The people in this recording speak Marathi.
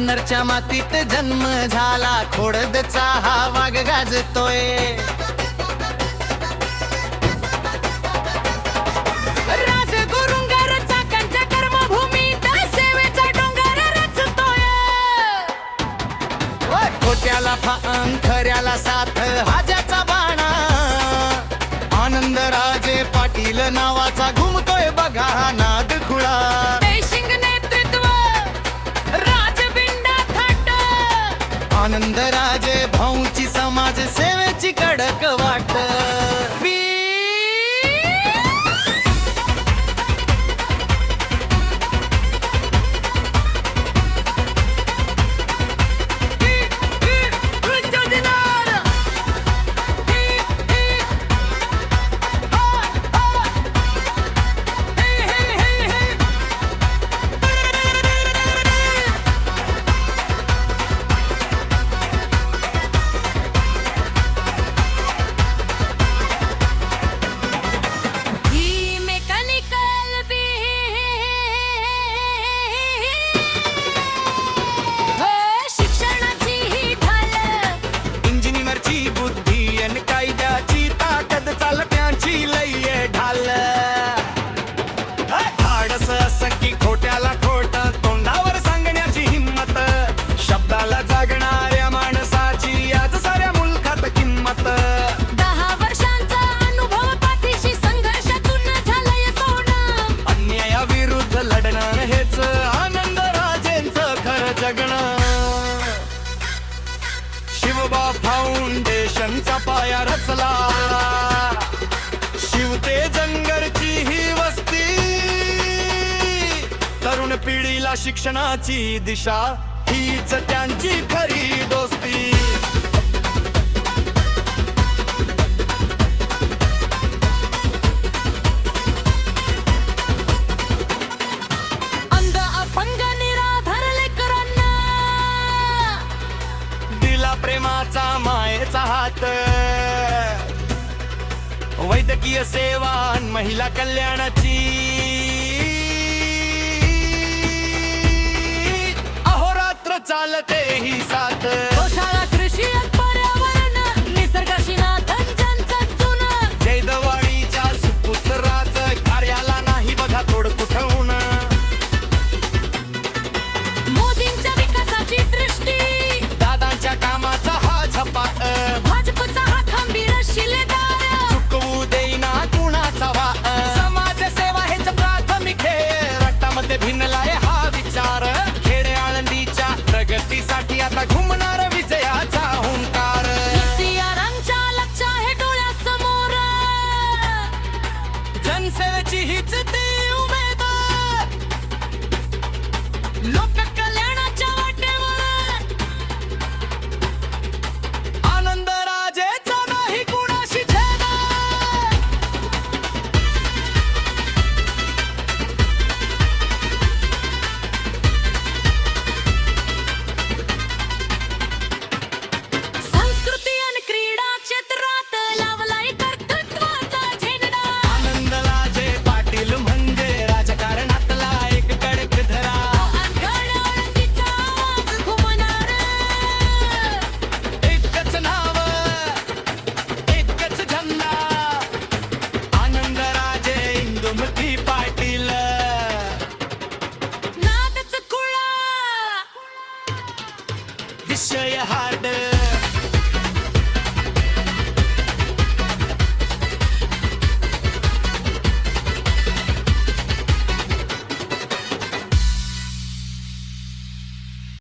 जुन्नरच्या मातीत जन्म झाला, खोडदचा हा वाघ गाजतोय. राजगुरुंगार चाकणच्या कर्मभूमीत सेवेचा डोंगर रचतोय. खोट्याला फान खऱ्याला साथ हाज्याचा बाणा, आनंद राजे पाटील नावाचा घुमतोय बघा हा नाद खुळा. देशिंग नेतृत्व राजबिंडा थाट, आनंद राजे भाऊची समाज सेवेची कडक वाट. खोट्याला खोट तोंडावर सांगण्याची हिम्मत, शब्दाला जागणाऱ्या माणसाची आज साऱ्या मुलखात किंमत. 10 वर्षांचा अनुभव पाठीशी संघर्षातून झालंय सोडणं, अन्यायाविरुद्ध लढणं हेच आनंद राजेंचं खरं जगणं. शिवबा फाउंडेशनचा पाया रचला, शिवते जंगरची ही वस्ती. तरुण पिढीला शिक्षणाची दिशा हीच त्यांची खरी दोस्ती. अंध अपंग निराधार लेकरांना दिला प्रेमाचा मायेचा हात. वैद्यकीय सेवा महिला कल्याणाची चालते ही साथ. गोशाळा कृषी पर्यावरण निसर्गाशी नातं ज्यांचं जुनं, जैदवाडीच्या सुपुत्राचं कार्याला नाही बघा तोड कुठवून. मोदींच्या विकासाची दृष्टी, दादांच्या कामाचा हा झपाट, भाजपचा हा खंबीर शिलेदार, चुकवू देईना कुणाचा वा. समाजसेवा हेच प्राथमिक हे रक्तामध्ये भिनलाय हा विचार. खेडे आळंदीच्या प्रगतीसाठी आता घुमणार विजयाचा हुंकार. सियारांच्या लक्ष आहे डोळ्यासमोर, जनसेवेची हीच